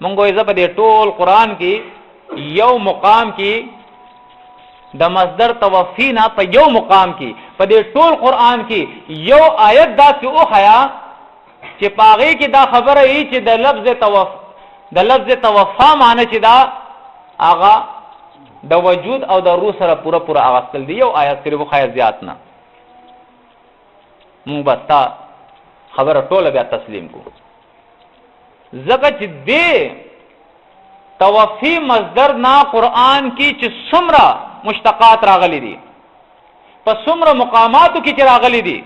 مونږ یې په دې ټول قران کې یو مقام کې د مصدر توفینا په یو مقام کې په دې ټول قران کې یو آیت دا چې او حیا چې پاغي کې دا خبره ای چې د لفظ توفا معنی چې دا هغه د وجود او د روح سره پورا اغستل دی یو آیت صرف خیر زیات نه مونږ بستا خبره ټوله بیا تسلیم کو زکه چې دې توفی مصدر نا قران کې چې څومره مشتقات راغلي دي په څومره مقاماتو کې چې راغلي دي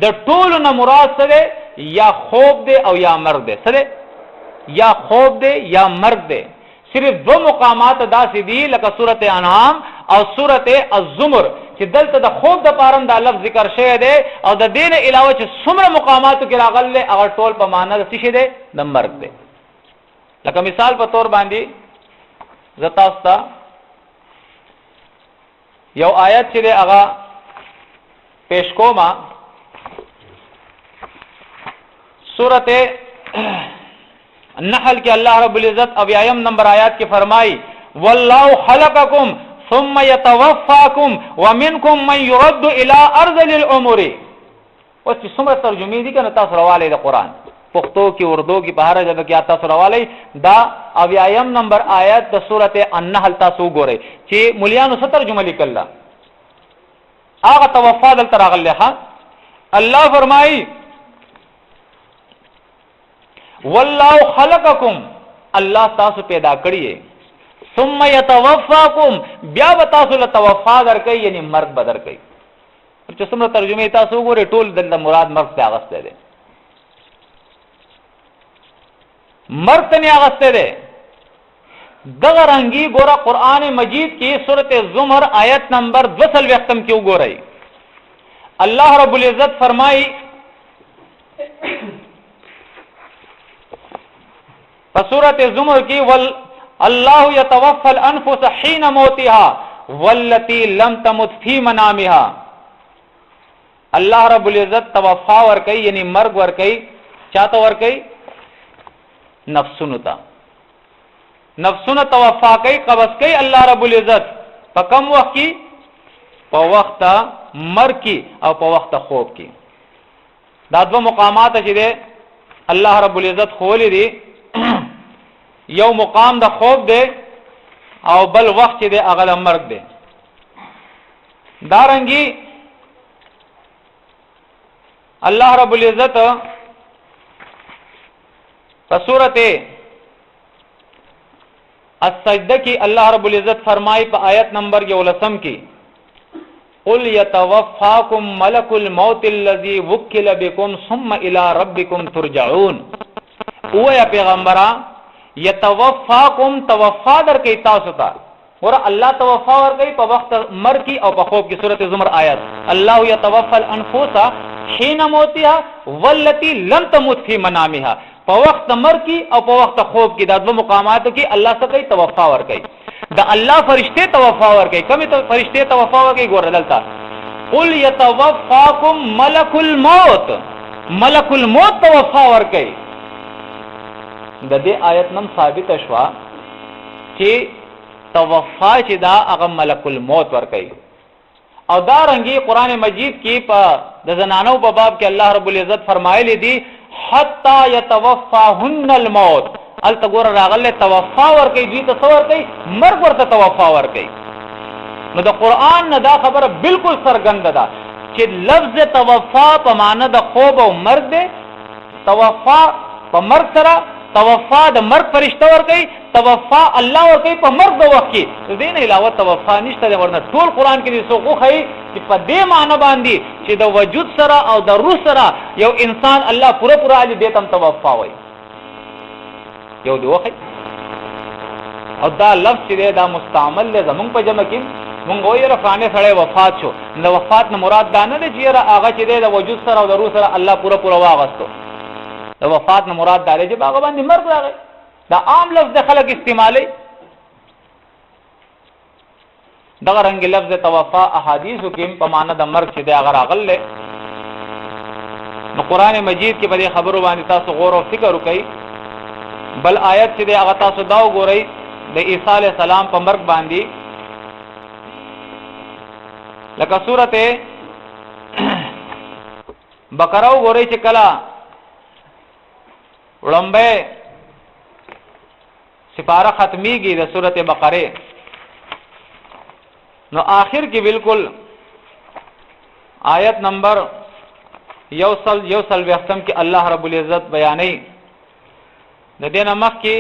د ټولو نه مراد سره یا خوب دی او یا مرګ دی سره یا خوب دی یا مرګ دی صرف دو مقامات داسې دي لکه سورۃ انعام او سورۃ الزمر چې دلته د خوب د پارم دا لفظ ذکر شوی دی او د دین علاوه چې څومره مقاماتو کې راغلي هغه ټول په معنا د څه دی د مرګ دی لکه مثال په تور باندې زتا استا یو آیت چې هغه پیش کوما سورۃ النحل کې الله رب العزت اویایم نمبر آیات کې فرمایي والله خلقکم ثم يتوفاکم ومنکم من يرد الى ارذل العمر او چې څومره ترجمه دي کنه تاسو راواله د قران پښتو کې اردو کې په هر ځای کې تاسو راواله دا اویایم نمبر آیات د سورۃ النحل تاسو ګورئ چې مليانو څه ترجمه لیکله هغه توفا دل تراغله ها الله فرمایي والله خلقکم الله تاسو پیدا کړی ثم يتوفاکم بیا تاسو له توفا درکې یعنی مرګ بدر کوي چې څومره ترجمه تاسو وګورئ ټول د مراد مرګ ته اغسته ده مرګ ته نه اغسته ده دغه رنگي ګوره قران مجید کې سورۃ الزمر آیت نمبر 2 ختم کې وګورئ الله رب العزت فرمایي سورۃ الزمر کی اللہ یتوفى الانفس حين موتها والتي لم تمت في منامها اللہ رب العزت توفا ور کوي یعنی مرګ ور کوي چاته ور کوي نفسونو توفا کوي قبض کوي اللہ رب العزت په کم وخت کې په وخت مرګ کې او په وخت خوب کې دا دوه مقامات چې ده الله رب العزت خولې دي یو مقام د خوب دی او بل وخت دی هغه د مرګ دی دارنګي الله رب العزت په سورۃ السجدہ کې الله رب العزت فرمایي په آیت نمبر 11 کې قل يتوفاكم ملك الموت الذي وكل بكم ثم الى ربكم ترجعون او یا پیغمبره یتوفاکم توفا در کوي تاسو ته ور الله توفا ور کوي په وخت مرګ کې او په خوب کې سورۃ زمر آیات الله یتوفى الانفس حين موتها والتي لم تمت في منامها په وخت مرګ کې او په وخت خوب کې دا دوه مقامات کې الله څه کوي توفا ور کوي دا الله فرشته توفا ور کوي کومه ته فرشته توفا ور کوي ګور دلته قل يتوفاكم ملك الموت توفا ور کوي د دې آیت نم ثابت شوا چې توفا چې دا هغه ملک الموت ور کوي او دا رنګي قران مجید کې په د زنانو په باب کې الله رب العزت فرمایلی دي حتا يتوفاهن الموت ال تګور راغله توفا ور کوي دې ته ور کوي مرګ ورته توفا ور کوي نو د قران نه دا خبره بالکل سرګند ده چې لفظ توفا په معنی د خوب او مرګ ده توفا په مرګ سره توفا د مرګ فرشتہ ور کوي توفا الله ور کوي په مرګ د وخت کې دین علاوه توفا نشته ورنه ټول قران کې څو خو چې په دې معنی باندې چې د وجود سره او د روح سره یو انسان الله پورا علی دیتم توفا وای یو دی وخت او دا لفظ چې دا مستعمل دی زمونږ په جمع کې مونږ وایو رفانه سره وفات شو نو وفات نه مراد دا نه دی چې هغه چې د وجود سره او د روح سره الله پورا واغستو د وفات نه مراد دا دی چې هغه باندې مرګ راغی دا عام لفظ د خلک استعمالي دغه رنګ لفظ توفا احادیثو کې په معنا د مرګ چې د هغه راغله نو قران مجید کې په دې خبرو باندې تاسو غور او فکر وکړئ بل آیت چې هغه تاسو دا وګورئ د عیسی علی السلام په مرګ باندې، لکه سورته بقره وګورئ چې کله وړاندې سپاره ختمیږي د سورته بقره، نو آخر کې بالکل آیت نمبر یوصل وختم کې الله رب العزت بیانې د دینه مخ کې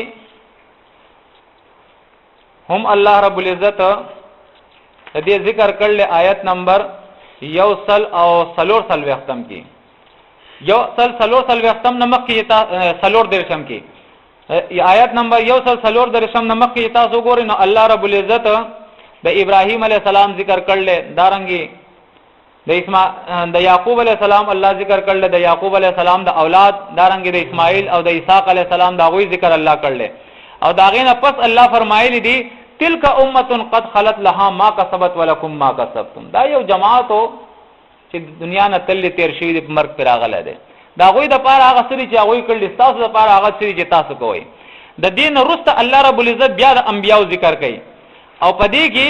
هم الله رب العزت د دې ذکر کړل آیت نمبر یوصل او سلور وختم کې سلور وختم نمخ کې سلور درشم کې آیت نمبر یوصل سلور درشم نمخ کې تاسو ګورئ نو الله رب العزت د ابراهیم علیه السلام ذکر کړل، دارنګي د یعقوب علیه السلام الله ذکر کړل، د یعقوب علیه السلام د اولاد، دارنګي د اسماعیل او د اسحاق علیه السلام دا غوي ذکر الله کړل، او دا غینه پس الله فرمایلی دي تلک امه قد خلت لها ما کسبت ولکم ما کسبتم. دا یو جماعت چې دنیا نه تل تیر شي د مرګ پر راغله ده، دا غوي د پاره هغه سری چې غوي کړل، تاسو د پاره هغه سری چې تاسو کوی. د دین وروسته الله رب العزت بیا د انبیاء ذکر کوي، او پدې کې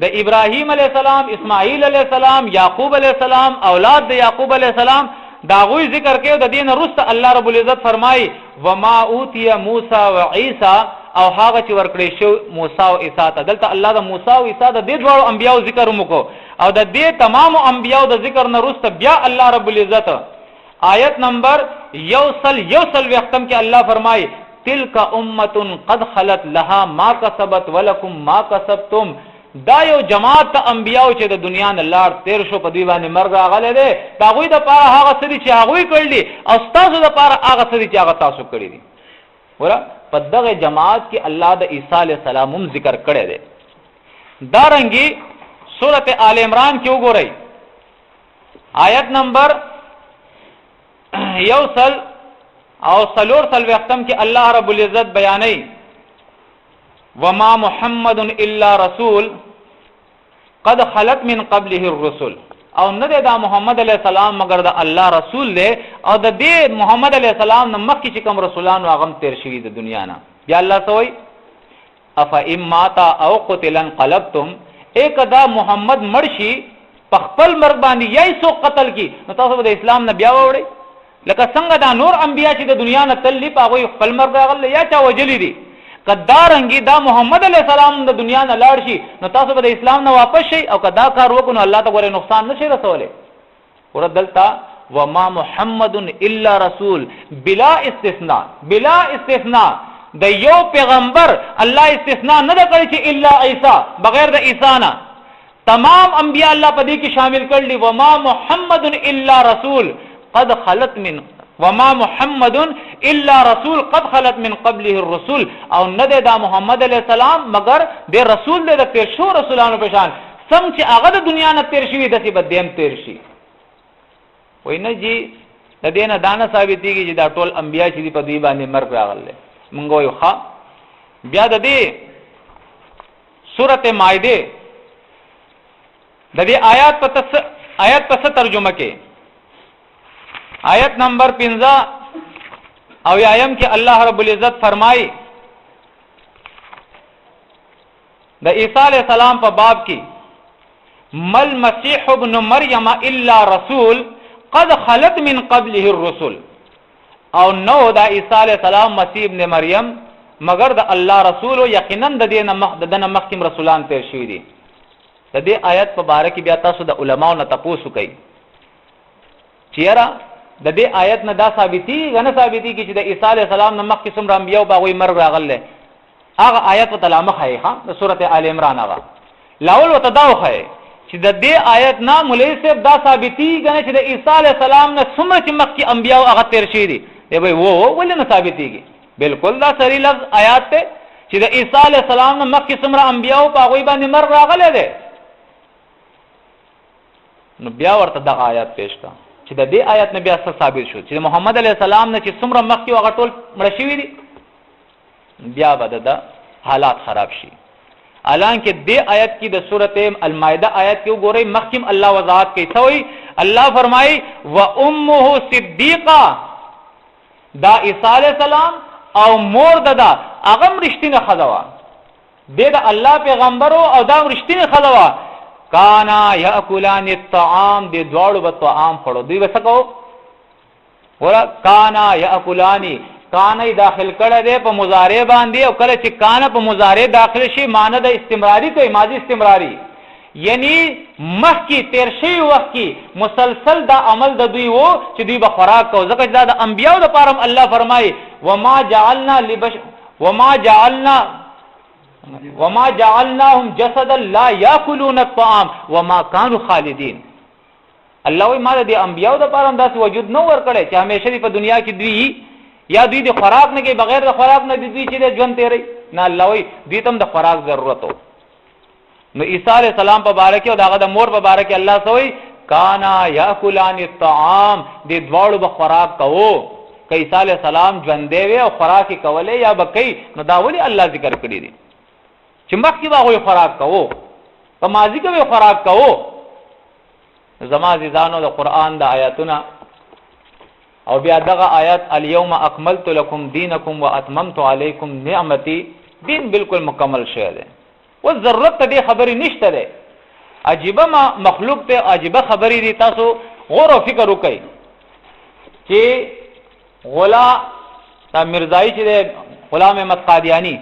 د ابراهیم علیه السلام، اسماعیل علیه السلام، یعقوب علیه السلام، اولاد د یعقوب علیه السلام دا غوی ذکر کوي. د دین وروسته الله رب العزت فرمایي وما اوتی موسی و عیسی، او هغه چې ورکړی شو موسی او عیسی ته. دلته الله د موسی او عیسی د دې دوه انبیاء ذکر وکړو، او د دې تمام انبیاء د ذکر نه وروسته بیا الله رب العزت آیت نمبر یوصل وختم کې الله فرمایي تلک امه قد خلت لها ما کسبت ولکم ما کسبتم. دا یو جماعت ته انبیاء چې د دنیا نه لاړ تیر شو، په دوی باندې مرګ راغلی دی، دا غوی د پاره هغه څه دي چې هغوی کړل دي، او ستاسو د پاره هغه څه دي چې هغه تاسو کړی دي. ګوره په دغه جماعت کې الله د عیسی علیه السلام هم ذکر کړی دی. دارنګي سورته آل عمران کې وګورئ آیت نمبر یوصل او سلور وختم کې الله رب العزت بیانوي وما محمد الا رسول قد خلت من قبله الرسل، او نه دا محمد علیہ السلام مگر د الله رسول دی، او د دې محمد علیہ السلام نه مخکې چې کوم رسولان هغه تیر شوي د دنیا نه. یا الله سوئی افا اماتا او قتل انقلبتم، ایک دا محمد مرشي په خپل مرګ باندې یې سو قتل کی نو تاسو د اسلام نه بیا وړي، لکه څنګه دا نور انبیا چې د دنیا نه تللی په هغه خپل مرګ راغله یا چا وجلی دي. کدارنګي دا محمد علیہ السلام د دنیا نه لاړ شي نو تاسو به د اسلام نه واپس شي، او کدا کار وکړو الله ته ګوره نقصان نشي رسوله. وردلتا وما محمد الا رسول بلا استثناء د یو پیغمبر الله استثناء نه کړی چې الا عیسی، بغیر د عیسی نه تمام انبیاء الله په دې کې شامل کړل. وما محمد الا رسول قد خلت من وما محمد الا رسول قد خلت من قبله الرسول، او نه دا محمد علیہ السلام مگر د رسول د تیر شو رسولانو په شان، سم چې هغه د دنیا نه تیر شوی دسی به دیم تیر شي. وای نه جی د دینه دانه ثابتېږي چې دا ټول انبیا چې په دوی باندې مرګ راغله. مونږ وایو ښا بیا د دې سورته مائده د دې آیات په ترجمه کې آیت نمبر 15 او آیم کې الله رب العزت فرمایي د عیسی علیہ السلام په باب کې مل مسیح ابن مریم الا رسول قد خلت من قبله الرسل، او نو دا عیسی علیہ السلام مسیح ابن مریم مگر د الله رسول، یقینا د دینه مخکې رسولان تیر شوي دي. د دې آیت په باره کې بیا تاسو د علماو نه تپوس کوي چیرې د دې آیت نه دا ثابتي غنه ثابتي چې د عیسی علیہ السلام نه مخکې څومره انبیاء باغوي مرګ راغله. هغه آیت په تلامه خای ها د سورته آل عمران هغه لاول وتداوخه چې د دې آیت نه مولوی صاحب دا ثابتي غنه چې د عیسی علیہ السلام نه څومره چې مخکې انبیاء هغه تیر شي دي. دی وای وو ولې نه ثابتيږي؟ بالکل دا صریح لفظ آیات ته چې د عیسی علیہ السلام نه مخکې څومره انبیاء باغوي باندې مرګ راغله ده. نو بیا ورته د آیات پېښ کا چې د دې آیت نه بیا څه ثابت شو چې محمد علیہ السلام نه چې څومره مخکې هغه ټول مړ شوي دي، بیا به د حالات خراب شي. حالانکه دې آیت کې د سورته المائده آیت کې وګورئ مخکې الله وضاحت کوي څه وایي. الله فرمایي و امه صدیقه، دا عیسی علیہ السلام او مور ددا هغه رښتینه خدوا د الله پیغمبر او دا رښتینه خدوا کانا یاکلان الطعام د دواړو به طعام خړو دوی وسکو ورا کانا یاکلانی کانه داخل کړه دې په مضارع باندې او کله چې کانه په مضارع داخل شي معنی د استمراری کوي ماضی استمراری یعنی مخکی تیر شي وخت کی مسلسل دا عمل د دوی وو چې دوی به خوراک کو ځکه دا د انبیانو لپاره الله فرمایي وما جعلناهم جسدا لا یاکلون الطعام وما كانوا خالدین الله وی ما د انبیانو لپاره داسې وجود نو ور کړی چې همیشه په دنیا کې دوی یا دوی د خوراک نه کې بغیر د خوراک نه دوی چې ژوند تیری نه الله وی دوی تم د خوراک ضرورت وو نو عیسی علیہ السلام په باره کې او داغه د مور په باره کې الله سوئی کانا یاکلان الطعام د دواړو به خوراک کوو که عیسی علیہ السلام ژوندې وي او خوراک کولې یا بکې نو دا ولي الله ذکر کړی دي چې مخکې به خوراک کوو په ماضی کې به خوراک کوو زما عزیزانو د قران د آیاتونه او بیا دغه آیات الیوم اکملت لکم دینکم واتممت علیکم نعمتي دین بالکل مکمل شوی دی و ضرورت ته دې خبرې نشته ده عجیبه مخلوق ته عجیبه خبرې دي تاسو غور او فکر وکړئ چې دا مرزایی چې غلام احمد قادیانی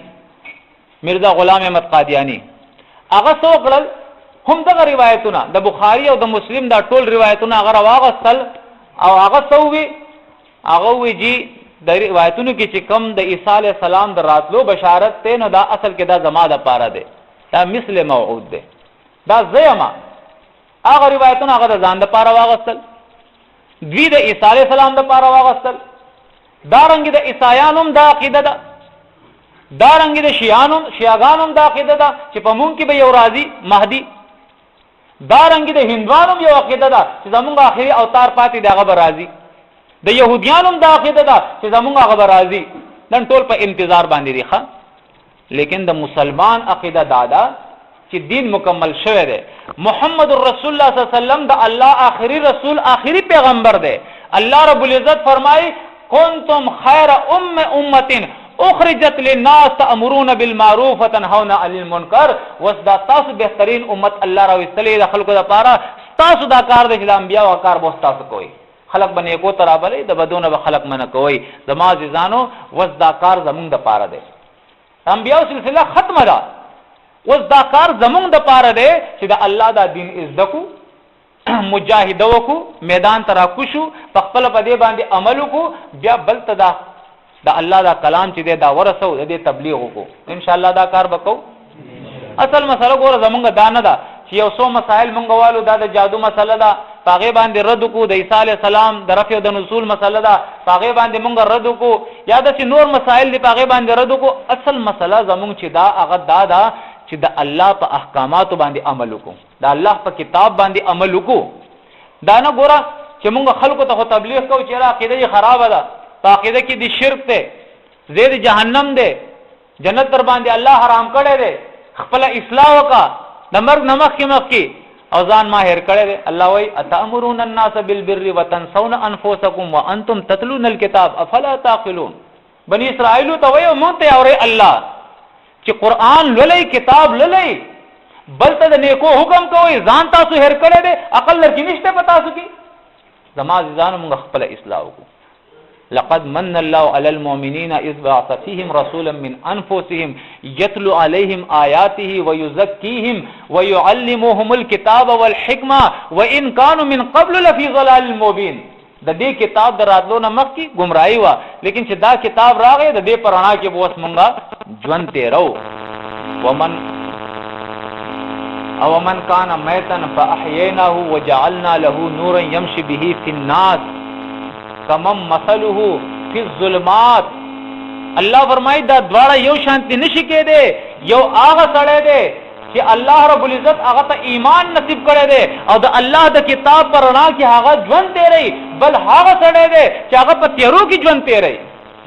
مرزا غلام احمد قادیانی هغه څو کړل هم دغه روایتونه د بخاری او د مسلم دا ټول روایتونه هغه راوغستل او هغه څووي هغه ویجی د روایتونو کې چې کم د عیسی علیہ السلام د راتلو بشارت ته نو دا اصل کې دا زما د پاره ده دا مثل موعود ده دا زیما هغه روایتونه هغه د ځان د پاره واغستل دوی د عیسی علیہ السلام د پاره واغستل دا رنګ د عیسایانو د عقیده ده دا رنګ د شیعاګانو د عقیده ده چې په مونږ کې به یو راضي مهدی دا رنګ د هندوانو یو عقیده ده چې زمونږ اخري اوتار پاتې دی هغه به راضي د يهوديانو د عقیده ده چې زمونږ هغه به راضي نن ټول په انتظار باندې دي ښه لیکن د مسلمان عقیده دادا چې دین مکمل شوه دی محمد رسول الله صلی الله علیه وسلم د الله آخري رسول آخري پیغمبر دی الله رب العزت فرمای کنتم خیر امه اخرجت للناس تأمرون بالمعروف وتنهون عن المنکر وسدا تاسو بهترین امت الله را وستلې د خلکو لپاره تاسو دا کار د انبیاء او کار بوس تاسو کوي خلق بنې کو ترابلې د بدونه به خلق منه کوي زما عزیزانو وسدا کار زمونږ د پاره دی انبیاء سلسله ختمه ده وسدا کار زمونږ د پاره دی چې د الله دا دین عزتکو مجاهده وکو میدان ترا کوشو په خپل په دې باندې عمل وکو بیا بل تدا دا الله دا کلام چې دا ورسو د تبلیغ وکړو ان شاء الله دا کار وکړو اصل مسله ګوره زمونږ دا نه ده چې یو څو مسائل مونږ والو دا د جادو مسله ده هغه باندې رد کو د عیسی علی السلام د رفع او د نزول مسله ده هغه باندې مونږ رد کو یا د نور مسائل دی هغه باندې رد کو اصل مسله زمونږ چې دا هغه دا چې د الله په احکاماتو باندې عمل وکړو د الله په کتاب باندې عمل وکړو دا نه ګوره چې مونږ خلکو ته تبلیغ کوو چې عقیده خراب ده عقیده کې د شرک ته زید جهنم ده جنت در باندې الله حرام کړی دی خپل اصلاح وکا د مرګ نمخ کې او ځان ماهر کړی دی الله وای اتامرون الناس بالبر وتنسون انفسکم وانتم تتلون الكتاب افلا تعقلون بنی اسرائیل ته وای مونږ ته اوري الله چې قران لولای کتاب لولای بل ته د نیکو حکم کوي ځان تاسو هر کړی دی عقل لرکی نشته پتا سو کی زما عزیزانو موږ خپل اصلاح وکړو لقد من الله على المؤمنين إذ بعث فيهم رسولا من أنفسهم يتلو عليهم آياته ويزكيهم ويعلمهم الكتاب والحكمة وإن كانوا من قبل لفي ضلال مبين د دې کتاب دراتلو نه مخکې گمراهي وا لیکن چې دا کتاب راغی د دې پرانا کې بوس مونږه ژوند تیرو ومن كان ميتا فأحييناه وجعلنا له نورا يمشي به في الناس کمم مثله فی الظلمات الله فرمای دا دواړه یو شانتی نشي کېده یو هغه سره ده چې الله رب العزت هغه ته ایمان نصیب کړی دی او د الله د کتاب پر رڼا کې هغه ژوند تیری بل هغه سره ده چې هغه په تیرو کې ژوند تیری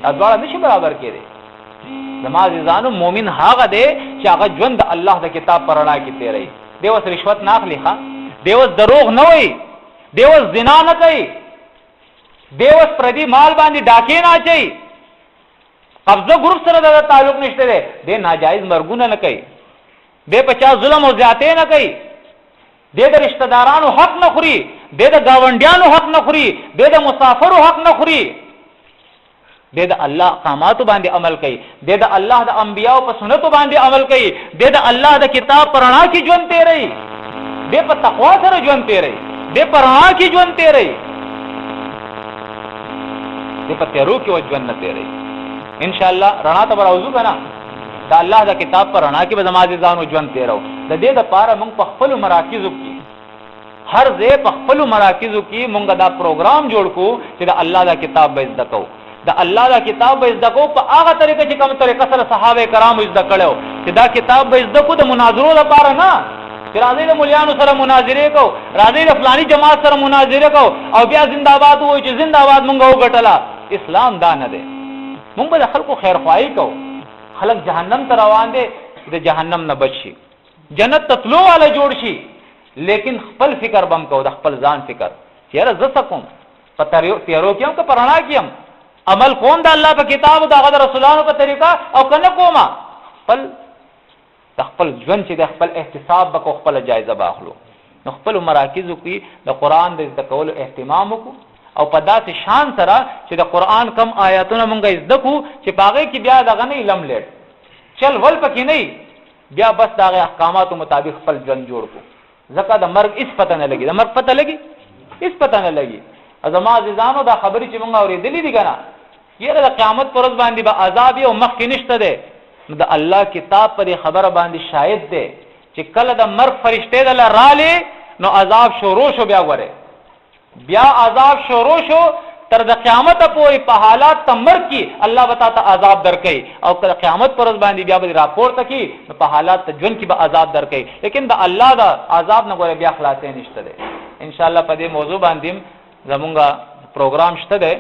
دا دواړه نشي برابر کېده زما عزیزانو مؤمن هغه دی چې هغه ژوند د الله د کتاب پر رڼا کې تیری دی اوس رشوت نه اخلي ښا دی اوس دروغ نه وای دی اوس زنا نه کوي دیوس پردی مال باندې ډاکې نه اچي قبضه ګروپ سره د تعلق نشته دی، د ناجایز مرګونه نه کوي، د پچا ظلم او زیاتې نه کوي، د رشتہ دارانو حق نه خوري، د گاونډیانو حق نه خوري، د مسافرو حق نه خوري، د الله احکاماتو باندې عمل کوي، د الله د انبیاء په سنتو باندې عمل کوي، د الله د کتاب پرانا کې ژوند تیری، د په تقوا سره ژوند تیری، د پرانا کې ژوند تیری، د په تیرو کې ژوند نه تیری. ان شاء الله رڼا ته راوځو کنه، د الله د کتاب پرانا کې به زمازي ځانو ژوند تیرو. د دې لپاره موږ په خپل مراکزو کې هر ځای په خپل مراکزو کې موږ دا پروګرام جوړ کو چې د الله د کتاب به زده کو، د الله دا کتاب به زده کو په هغه طریقه چې کوم طریقه سره صحابه کرام زده کړو، چې دا کتاب به زده کو د مناظرو لپاره نه، چې راځي د مليانو سره مناظره کو، راځي د فلاني جماعت سره مناظره کو او بیا زنده‌باد وایي چې زنده‌باد مونږ وګټلا. اسلام دا نه دی. مونږ به خلکو خیر خواهی کو، خلک جهنم ته روان دي، د جهنم نه بچي، جنت تطلو والا جوړ شي، لیکن خپل فکر بم کو، د خپل ځان فکر چې یاره زه څه کوم، په تیارو کې هم که پرانا کې هم عمل کوم د الله په کتاب او د رسولانو په طریقه او کنه کومه، خپل ژوند چې د خپل احتساب بکو، خپل جایزه باخلو. نو خپل مراکزو کې د قران د زده کولو اهتمام وکړو او په داسې شان سره چې د قران کم آیاتونه مونږه زده کو چې باغې کې بیا دغه نه لم لیټ چل ول پکې نه، بیا بس دغه احکاماتو مطابق خپل ژوند جوړ کو. ځکه د مرګ هیڅ پته نه لګي، د مرګ پته لګي هیڅ پته نه لګي. ازما عزیزانو دا خبرې چې مونږ اورېدلې دي کنه، یره د قیامت پر ورځ باندې به عذاب او مخ کې نشته ده. نو د الله کتاب پر خبره باندې شاهد ده چې کله د مرګ فرشته دل رااله نو عذاب شروع شو، بیا وره بیا عذاب شروع شو تر د قیامت پورې په حالات تمر کې الله وتا ته عذاب درکې، او کله قیامت پر ورځ باندې بیا به راپورته کې په حالات ته ژوند کې به عذاب درکې. لیکن د الله دا عذاب نه غوړي بیا خلاصې نشته ده. ان شاء الله په دې موضوع باندې زمونږه پروګرام شته ده.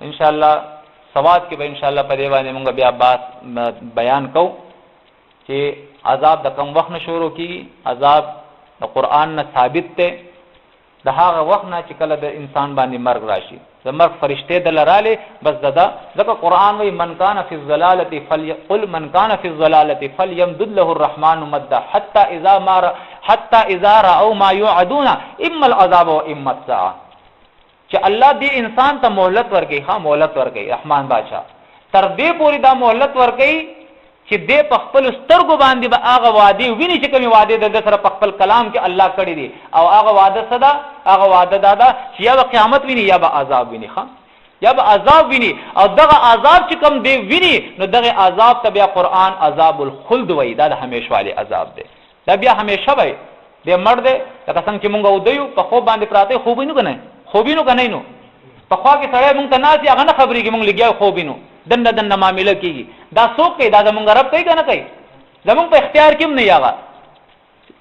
ان شاء الله سواد کې به ان شاء الله په دې باندې موږ بیا بیان کوو چې عذاب د کوم وخت نه شروع کیږي. عذاب د قران نه ثابت ده، د هغه وخت نه چې کله د انسان باندې مرګ راشي، د مرګ فرشته دلراله بس ددا. ځکه قران وی من کان فی الضلاله فليقل من کان فی الضلاله فليمدد له الرحمن مدا حتى اذا راوا ما يوعدون اما العذاب واما الساعه. چې الله دې انسان ته مهلت ورکړي، ها مهلت ورکړي رحمان بادشاہ، تر دې پوری دا مهلت ورکړي چې دې په خپل سترګو باندې به هغه وعده ویني چې کومي وعده د سره په خپل کلام کې الله کړی دي، او هغه وعده صدا هغه وعده دادا چې یا قیامت ویني یا به عذاب ویني، ها یا به عذاب ویني. او دغه عذاب چې کوم دی ویني نو دغه عذاب ته بیا قران عذاب الخلد وایي، دا د همیشه والی عذاب دی، دا بیا همیشه وای دې مرد لکه څنګه چې مونږ ودیو په خوب باندې پراته خوبینو کنه، خوبینو کنه نو په خوا کې سره مونږ ته ناسي هغه نه خبرې کې مونږ لګیا خوبینو دنه معاملې کیږي. دا څوک کوي؟ دا زمونږ رب کوي کنه کوي، زمونږ په اختیار کې نه یاغه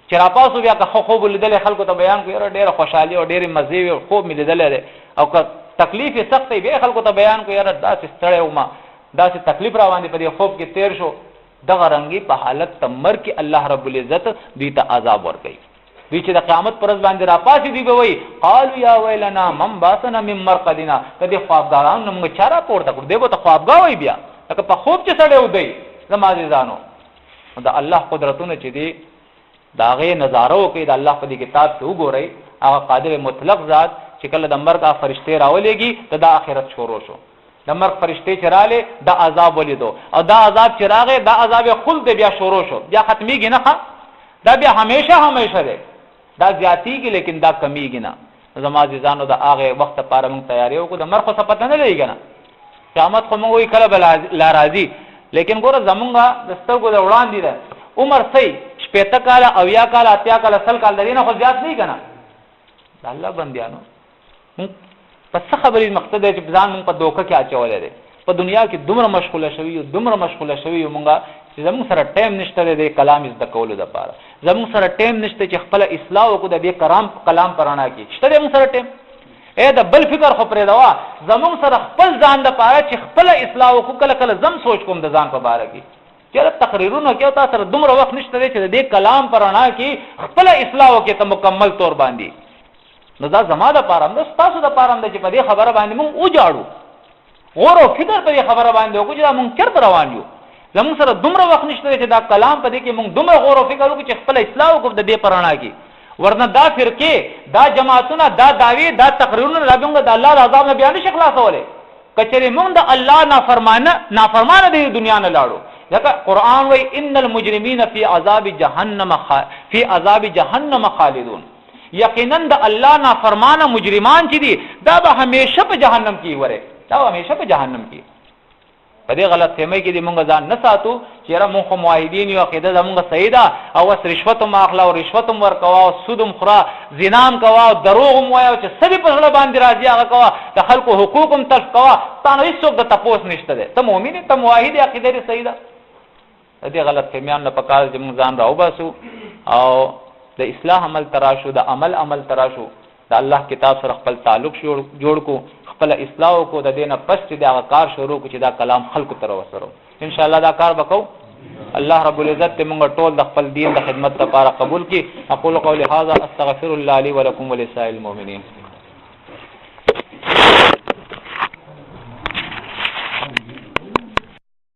چې را پاسو بیا که خوب لیدل خلکو ته بیان کوي ډېر خوشحالي او ډېر مزه او خوب مې لیدل او که تکلیف سخت وي به خلکو ته بیان کوي یاره داسې ستړی وم، داسې تکلیف را باندې په دې خوب کې تیر شو. دغه رنګي په حالت تمر کې الله رب العزت دوی ته عذاب ورکوي. دوی چې د قیامت پر ورځ باندې را پاسې دی به وایي قالوا یا ویلنا من باسنا من مرقدنا، کدی خوابګارانو موږ چاره پورته کړو، دی به ته خوابګا وایي بیا لکه په خوب چې سړی ودی. زما عزیزانو د الله قدرتونه چې دی د هغې نظاره وکړئ، د الله په دې کتاب کې وګورئ. هغه قادر مطلق ذات چې کله د مرګ فرشتې راولېږي ته دا آخرت شروع شو، د مرګ فرشتې چې راغلې دا عذاب ولیدو، او دا عذاب چې راغی دا عذاب خلد بیا شروع شو، بیا ختمیږي نه، دا بیا همیشه دی، دا زیاتیږي لیکن دا کمیږي نه. زما عزیزانو د هغه وخت لپاره موږ تیاری وکړو. د مرګ خو څه پته نه لګي کنه، قیامت خو موږ وایي کله به لا راځي، لیکن ګوره زمونږ د سترګو د وړاندې ده عمر صحیح 70 کاله 80 کاله 80 کاله 100 کاله درې نه خو زیات نه کنه. د الله بندیانو په څه خبرې مقصد دی چې ځان موږ په دوکه کې اچولې دی. په دنیا کې دومره مشغوله شوي یو مونږه چې زموږ سره ټایم نشته دی کلام زده کولو لپاره، زموږ سره ټایم نشته چې خپل اصلاح وکړو د دې کلام پرانا کې شته دی موږ سره ټایم. دا بل فکر خو پرې دوا زموږ سره خپل ځان د پاره چې خپل اصلاح وکړو. کله زم سوچ کوم د ځان په باره کې چې تقریرونه کې تاسو سره دومره وخت نشته دی چې د دې کلام پرانا کې خپل اصلاح وکړي ته مکمل طور باندې. نو دا زما د پاره هم تاسو د پاره هم چې په دې خبره باندې موږ وجاړو. غور او فکر په خبره باندې وکړو چې دا مونږ چیرته روان یو. زموږ سره دومره وخت نشته چې دا کلام په دې کې مونږ دومره غور او فکر وکړو چې خپل اصلاح وکړو د دې پرانا کې. ورنه دا فرقې دا جماعتونه دا دعوی دا تقریرونه دا موږ د الله د عذاب نه بیان نشي خلاصولی. کچره موږ د الله نافرمانه د دنیا نه لاړو. ځکه قرآن وایي ان المجرمین فی عذاب جهنم خالدون. یقینا د الله نافرمانه مجرمان چې دي دا به همیشه په جهنم کې وره، دا همیشه په جهنم کې. په دې غلط فهمۍ کې دې مونږ ځان نه ساتو چې یاره مونږ خو موحدین یو، عقیده زمونږ صحیح ده او اوس رشوت هم اخله او رشوت هم ورکوه او سود هم خوره، زنا هم کوه او دروغ هم وایه او چې څه دې په زړه باندې راځي هغه کوه، د خلکو حقوق هم تلف کوه، تا نه هېڅوک د تپوس نشته دی. ته مؤمن یې، ته موحد یې، عقیده دې صحیح ده. د دې غلط فهمیانو نه پکار چې مونږ ځان راوباسو او د اصلاح عمل تراشو، د عمل تراشو، د الله کتاب سره خپل تعلق جوړ کو، خپل اصلاح کو، د دینه پس چې دا کار شروع کو چې دا کلام خلکو تر وسرو. ان شاء الله دا کار وکاو. الله رب العزت دې موږ ټول د خپل دین د خدمت لپاره قبول کړي. اقول قولي هذا استغفر الله لي ولكم ولسائر المؤمنين.